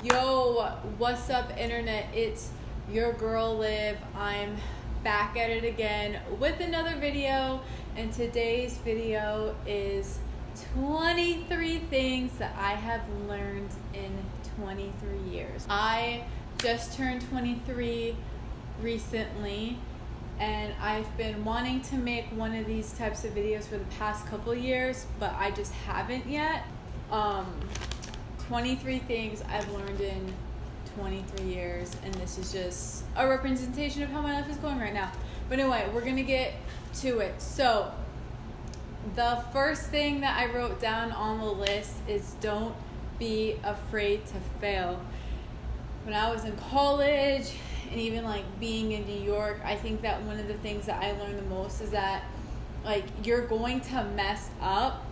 Yo, what's up, internet? It's your girl Liv. I'm back at it again with another video, and today's video is 23 things that I have learned in 23 years. I just turned 23 recently, and I've been wanting to make one of these types of videos for the past couple years, but I just haven't yet. 23 things I've learned in 23 years, and this is just a representation of how my life is going right now. But anyway, we're gonna get to it. So the first thing that I wrote down on the list is don't be afraid to fail. When I was in college and even like being in New York, I think that one of the things that I learned the most is that like you're going to mess up,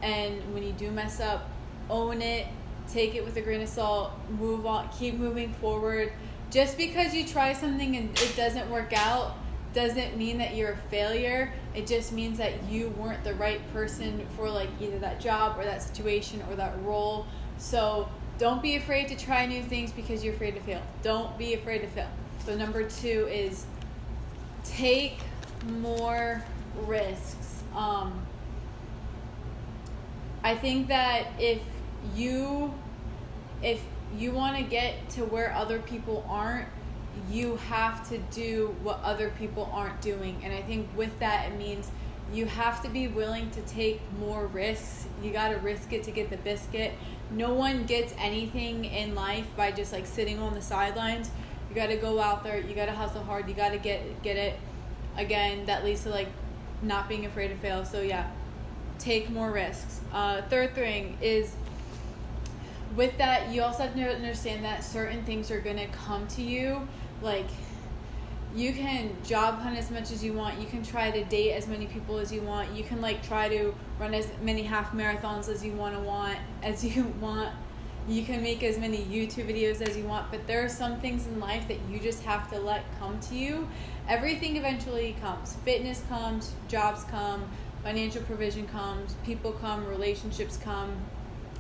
and when you do mess up, own it, take it with a grain of salt, move on, keep moving forward. Just because you try something and it doesn't work out doesn't mean that you're a failure. It just means that you weren't the right person for like either that job or that situation or that role. So don't be afraid to try new things because you're afraid to fail. Don't be afraid to fail. So number 2 is take more risks. I think that if you want to get to where other people aren't, you have to do what other people aren't doing. And I think with that, it means you have to be willing to take more risks. You got to risk it to get the biscuit. No one gets anything in life by just like sitting on the sidelines. You got to go out there. You got to hustle hard. You got to get it. Again, that leads to like not being afraid to fail. So yeah, take more risks. Third thing is, with that, you also have to understand that certain things are going to come to you. Like, you can job hunt as much as you want. You can try to date as many people as you want. You can like try to run as many half marathons as you want. You can make as many YouTube videos as you want. But there are some things in life that you just have to let come to you. Everything eventually comes. Fitness comes, jobs come, financial provision comes, people come, relationships come.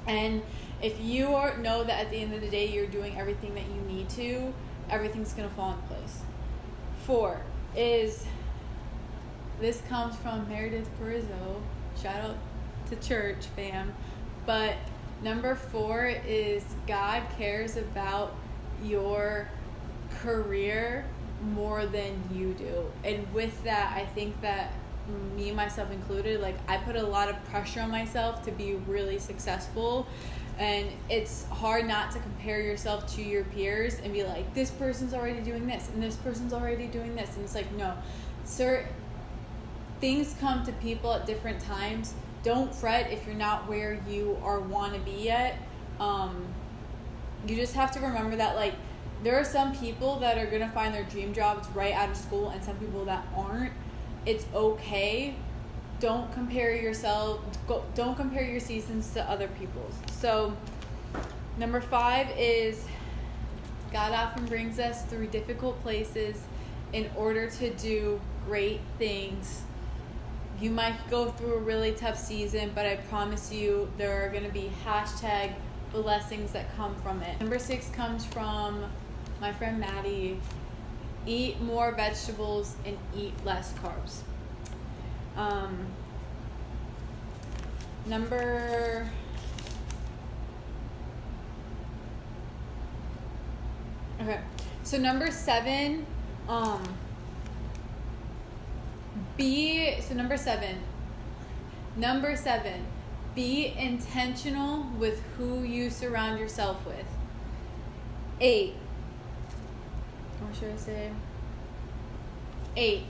And if you know that at the end of the day you're doing everything that you need to, everything's going to fall in place. 4 is, this comes from Meredith Perizzo. Shout out to church, fam. But number 4 is God cares about your career more than you do. And with that, I think that me, myself included, like I put a lot of pressure on myself to be really successful, and it's hard not to compare yourself to your peers and be like, this person's already doing this and this person's already doing this, and it's like, no, certain things come to people at different times. Don't fret if you're not where you want to be yet. You just have to remember that like there are some people that are gonna find their dream jobs right out of school and some people that aren't. It's okay. Don't compare yourself. Don't compare your seasons to other people's. So, number 5 is God often brings us through difficult places in order to do great things. You might go through a really tough season, but I promise you there are going to be #blessings that come from it. Number 6 comes from my friend Maddie. Eat more vegetables and eat less carbs. So number 7, number 7, be intentional with who you surround yourself with. 8, what should I say? 8,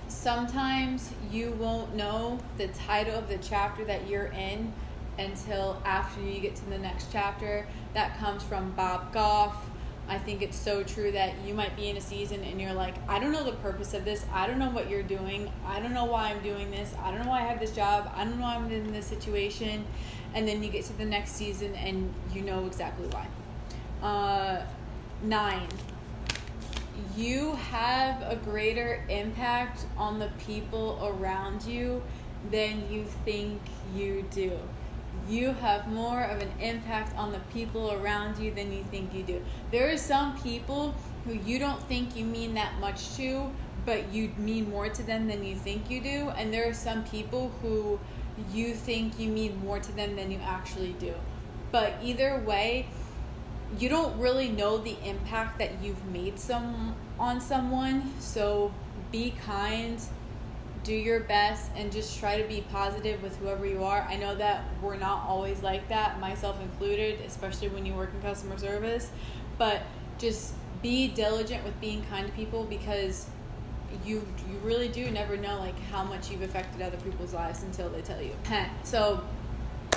sometimes you won't know the title of the chapter that you're in until after you get to the next chapter. That comes from Bob Goff. I think it's so true that you might be in a season and you're like, I don't know the purpose of this. I don't know what you're doing. I don't know why I'm doing this. I don't know why I have this job. I don't know why I'm in this situation. And then you get to the next season and you know exactly why. 9, you have a greater impact on the people around you than you think you do. you have more of an impact on the people around you than you think you do. There are some people who you don't think you mean that much to, but you mean more to them than you think you do. And there are some people who you think you mean more to them than you actually do. But either way, you don't really know the impact that you've made on someone. So be kind, do your best, and just try to be positive with whoever you are. I know that we're not always like that, myself included, especially when you work in customer service, but just be diligent with being kind to people, because you really do never know like how much you've affected other people's lives until they tell you. So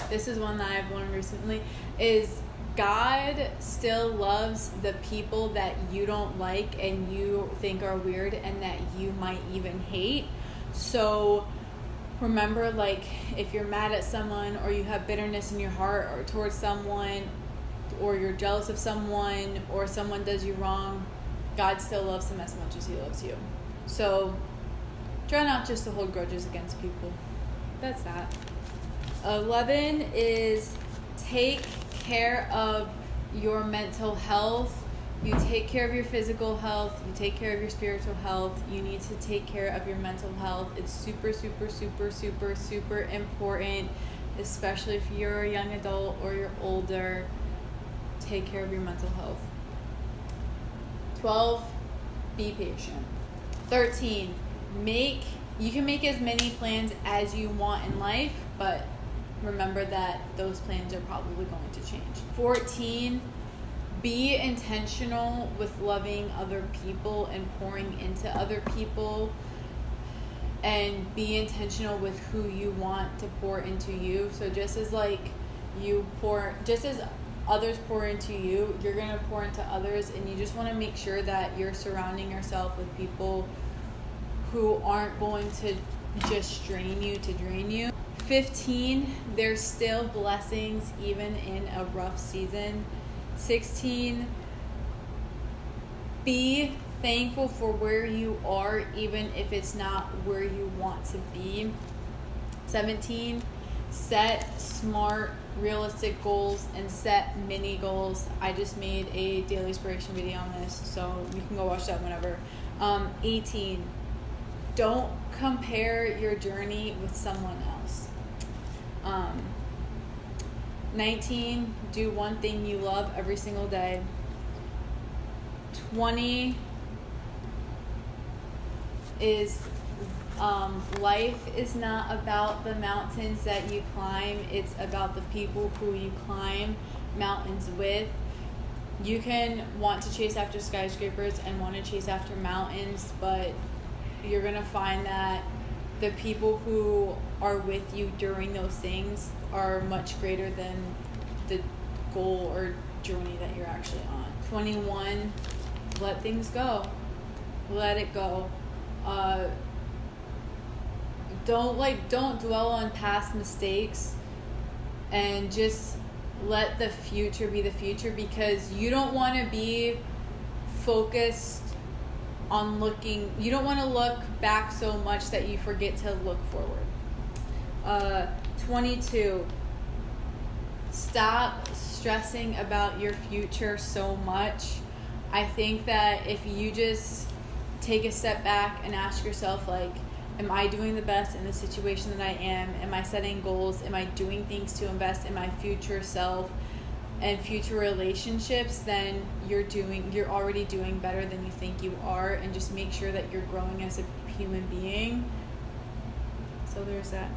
this is one that I've learned recently, is God still loves the people that you don't like and you think are weird and that you might even hate. So remember, like, if you're mad at someone, or you have bitterness in your heart or towards someone, or you're jealous of someone, or someone does you wrong, God still loves them as much as he loves you. So try not just to hold grudges against people. That's that. 11 is take care of your mental health. You take care of your physical health, you take care of your spiritual health, you need to take care of your mental health. It's super, super, super, super, super important, especially if you're a young adult or you're older. Take care of your mental health. 12, be patient. 13, you can make as many plans as you want in life, but remember that those plans are probably going to change. 14, be intentional with loving other people and pouring into other people, and be intentional with who you want to pour into you. So just as others pour into you, you're going to pour into others, and you just want to make sure that you're surrounding yourself with people who aren't going to just drain you. 15, there's still blessings even in a rough season. 16, be thankful for where you are, even if it's not where you want to be. 17, set smart, realistic goals and set mini goals. I just made a daily inspiration video on this, so you can go watch that whenever. 18, don't compare your journey with someone else. 19, do one thing you love every single day. 20 is life is not about the mountains that you climb, it's about the people who you climb mountains with. You can want to chase after skyscrapers and want to chase after mountains, but you're going to find that the people who are with you during those things are much greater than the goal or journey that you're actually on. 21, let things go. Let it go. Don't dwell on past mistakes, and just let the future be the future, because you don't want to be focused on you don't want to look back so much that you forget to look forward. 22, stop stressing about your future so much. I think that if you just take a step back and ask yourself, like, am I doing the best in the situation that I am? Am I setting goals? Am I doing things to invest in my future self and future relationships? Then you're already doing better than you think you are, and just make sure that you're growing as a human being. So there's that.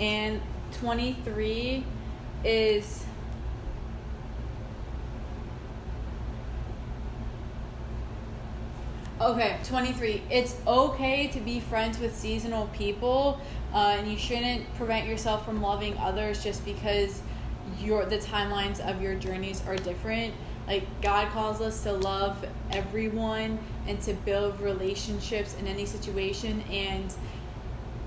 And 23 is okay, 23. It's okay to be friends with seasonal people, and you shouldn't prevent yourself from loving others just because the timelines of your journeys are different. Like, God calls us to love everyone and to build relationships in any situation, and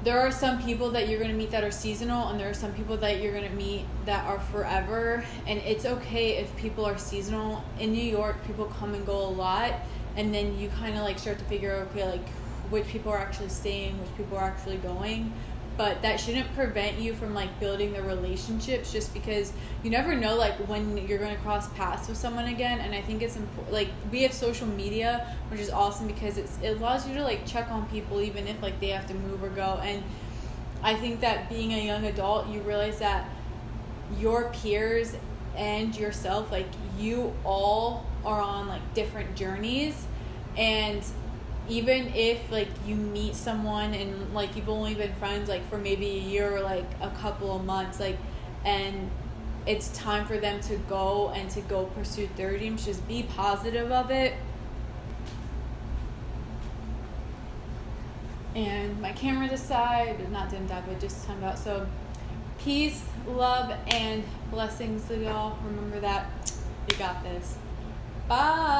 there are some people that you're going to meet that are seasonal, and there are some people that you're going to meet that are forever. And it's okay if people are seasonal. In New York, people come and go a lot, and then you kind of like start to figure out, okay, like which people are actually staying, which people are actually going. but that shouldn't prevent you from like building the relationships, just because you never know like when you're going to cross paths with someone again. And I think it's important, like we have social media, which is awesome because it allows you to like check on people even if like they have to move or go. And I think that being a young adult, you realize that your peers and yourself, like you all are on like different journeys. And even if like you meet someone and like you've only been friends like for maybe a year or like a couple of months, like, and it's time for them to go pursue their dreams, just be positive of it. And my camera decided, not didn't die, but just timed out. So peace, love, and blessings to y'all. Remember that you got this. Bye.